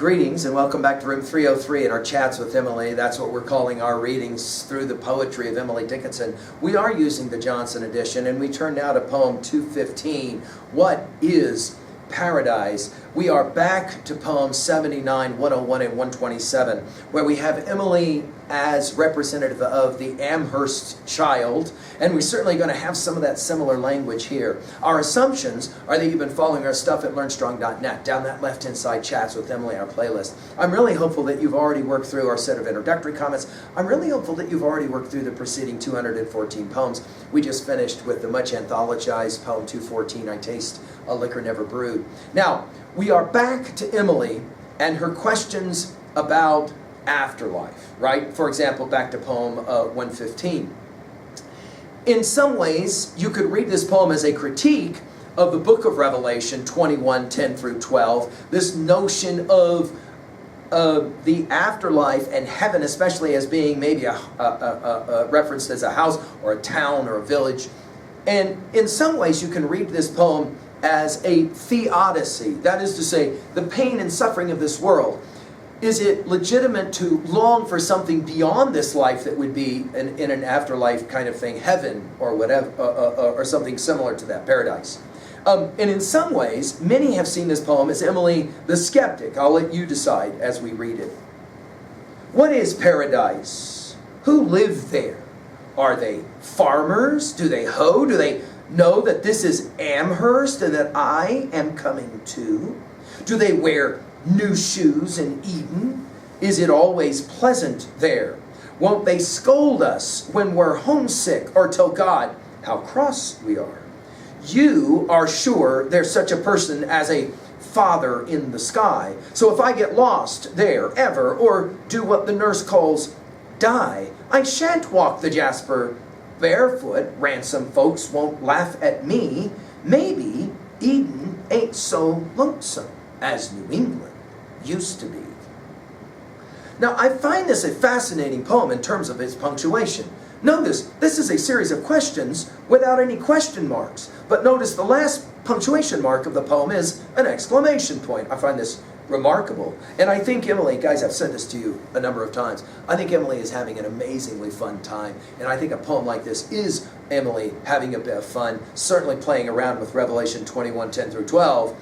Greetings and welcome back to room 303 in our chats with Emily. That's what we're calling our readings through the poetry of Emily Dickinson. We are using the Johnson edition, and we turn now to poem 215, What is Paradise? We are back to poems 79, 101, and 127, where we have Emily as representative of the Amherst child, and we're certainly going to have some of that similar language here. Our assumptions are that you've been following our stuff at learnstrong.net, down that left-hand side, Chats with Emily, our playlist. I'm really hopeful that you've already worked through our set of introductory comments. I'm really hopeful that you've already worked through the preceding 214 poems. We just finished with the much anthologized poem 214, I Taste a Liquor Never Brewed. Now, we are back to Emily and her questions about afterlife, right? For example, back to poem 115. In some ways, you could read this poem as a critique of the book of Revelation 21, 10 through 12. This notion of the afterlife and heaven, especially as being maybe referenced as a house or a town or a village. And in some ways, you can read this poem as a theodicy. That is to say, the pain and suffering of this world. Is it legitimate to long for something beyond this life that would be in an afterlife kind of thing, heaven or whatever, or something similar to that, paradise? And in some ways, many have seen this poem as Emily the skeptic. I'll let you decide as we read it. What is paradise? Who live there? Are they farmers? Do they hoe? Do they know that this is Amherst and that I am coming too? Do they wear new shoes in Eden? Is it always pleasant there? Won't they scold us when we're homesick or tell God how cross we are? You are sure there's such a person as a father in the sky. So if I get lost there ever, or do what the nurse calls die, I shan't walk the Jasper barefoot. Ransom folks won't laugh at me. Maybe Eden ain't so lonesome as New England used to be. Now, I find this a fascinating poem in terms of its punctuation. Notice, this is a series of questions without any question marks. But notice the last punctuation mark of the poem is an exclamation point. I find this remarkable. And I think Emily, guys, I've said this to you a number of times, I think Emily is having an amazingly fun time. And I think a poem like this is Emily having a bit of fun, certainly playing around with Revelation 21, 10 through 12.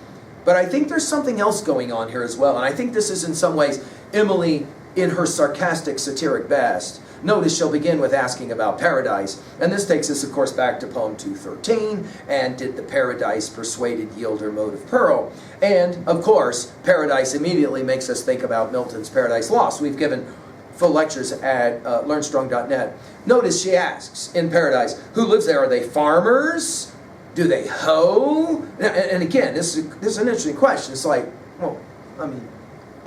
But I think there's something else going on here as well. And I think this is in some ways Emily in her sarcastic, satiric best. Notice she'll begin with asking about paradise. And this takes us, of course, back to poem 213. And did the paradise persuaded yield her mote of pearl? And, of course, paradise immediately makes us think about Milton's Paradise Lost. We've given full lectures at learnstrong.net. Notice she asks, in paradise, who lives there? Are they farmers? Do they hoe? And again, this is an interesting question. It's like, well, I mean,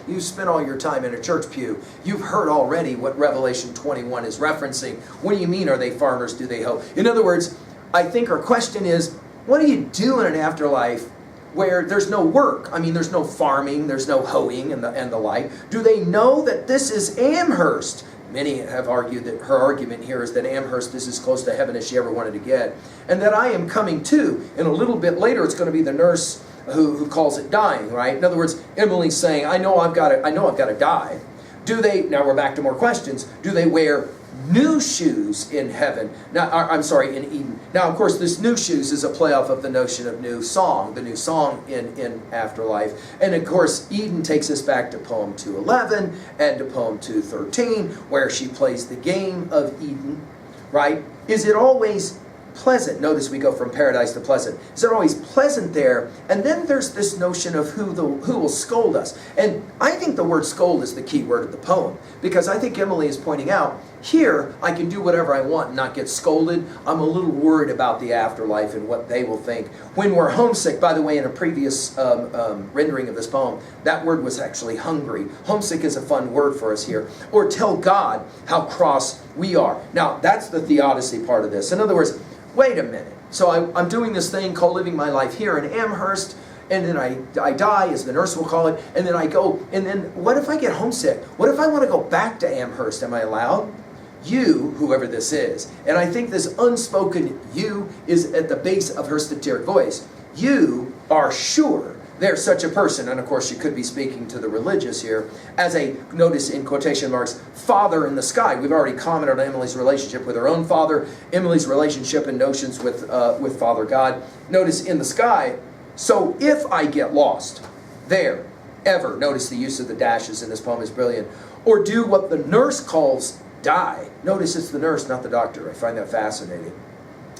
you spent all your time in a church pew. You've heard already what Revelation 21 is referencing. What do you mean, are they farmers? Do they hoe? In other words, I think our question is, what do you do in an afterlife where there's no work? I mean, there's no farming, there's no hoeing and the like. Do they know that this is Amherst? Many have argued that her argument here is that Amherst is as close to heaven as she ever wanted to get. And that I am coming too. And a little bit later, it's going to be the nurse who calls it dying, right? In other words, Emily's saying, I know I've got to die. Do they, now we're back to more questions, do they wear new shoes in heaven? Now, I'm sorry, in Eden. Now, of course, this new shoes is a playoff of the notion of new song, the new song in afterlife. And of course, Eden takes us back to poem 211 and to poem 213, where she plays the game of Eden, right? Is it always pleasant? Notice we go from paradise to pleasant. Is it always pleasant there? And then there's this notion of who will scold us. And I think the word scold is the key word of the poem, because I think Emily is pointing out, here I can do whatever I want and not get scolded. I'm a little worried about the afterlife and what they will think. When we're homesick, by the way, in a previous rendering of this poem, that word was actually hungry. Homesick is a fun word for us here. Or tell God how cross we are. Now, that's the theodicy part of this. In other words, wait a minute. So I'm doing this thing called living my life here in Amherst, and then I die, as the nurse will call it, and then I go, and then what if I get homesick? What if I want to go back to Amherst? Am I allowed? You, whoever this is, and I think this unspoken you is at the base of her satiric voice. You are sure there's such a person, and of course she could be speaking to the religious here, as a, notice in quotation marks, father in the sky. We've already commented on Emily's relationship with her own father, Emily's relationship and notions with Father God. Notice in the sky, so if I get lost there, ever, notice the use of the dashes in this poem is brilliant, or do what the nurse calls die. Notice it's the nurse, not the doctor. I find that fascinating.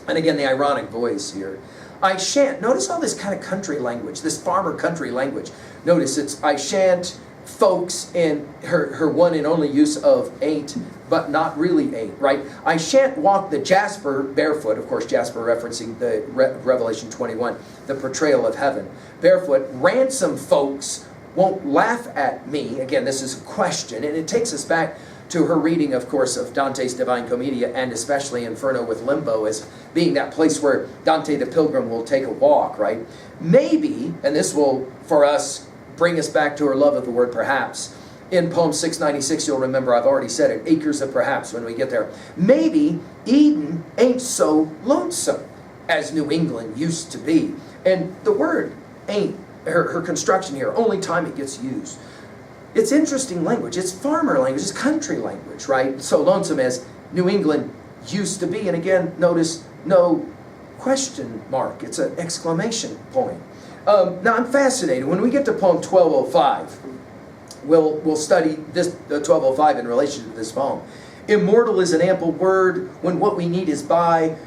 And again, the ironic voice here. I shan't. Notice all this kind of country language, this farmer country language. Notice it's I shan't, folks, and her one and only use of ain't, but not really ain't, right? I shan't walk the Jasper barefoot. Of course, Jasper referencing the Revelation 21, the portrayal of heaven. Barefoot, ransom folks won't laugh at me. Again, this is a question, and it takes us back to her reading, of course, of Dante's Divine Commedia, and especially Inferno with Limbo as being that place where Dante the Pilgrim will take a walk, right? Maybe, and this will, for us, bring us back to her love of the word perhaps. In poem 696, you'll remember I've already said it, acres of perhaps when we get there. Maybe Eden ain't so lonesome as New England used to be. And the word ain't, her construction here, only time it gets used. It's interesting language. It's farmer language. It's country language, right? So lonesome as New England used to be. And again, notice no question mark. It's an exclamation point. Now, I'm fascinated. When we get to poem 1205, we'll study this 1205 in relation to this poem. Immortal is an ample word when what we need is by,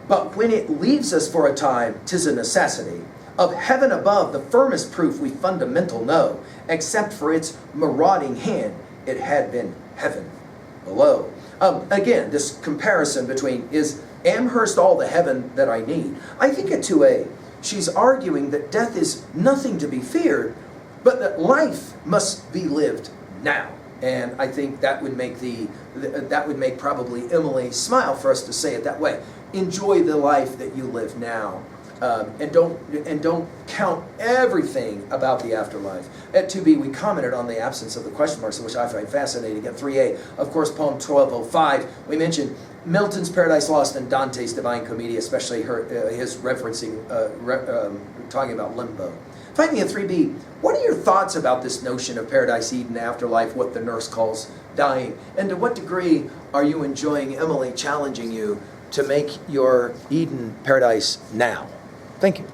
but when it leaves us for a time, 'tis a necessity. Of heaven above, the firmest proof we fundamental know, except for its marauding hand, it had been heaven below. Again, this comparison between, is Amherst all the heaven that I need? I think at 2a, she's arguing that death is nothing to be feared, but that life must be lived now. And I think that would make probably Emily smile for us to say it that way. Enjoy the life that you live now. And don't count everything about the afterlife. At 2b, we commented on the absence of the question marks, which I find fascinating. At 3a, of course, poem 1205, we mentioned Milton's Paradise Lost and Dante's Divine Commedia, especially his referencing, talking about limbo. Finally, at 3b, what are your thoughts about this notion of paradise, Eden, afterlife, what the nurse calls dying? And to what degree are you enjoying Emily challenging you to make your Eden paradise now? Thank you.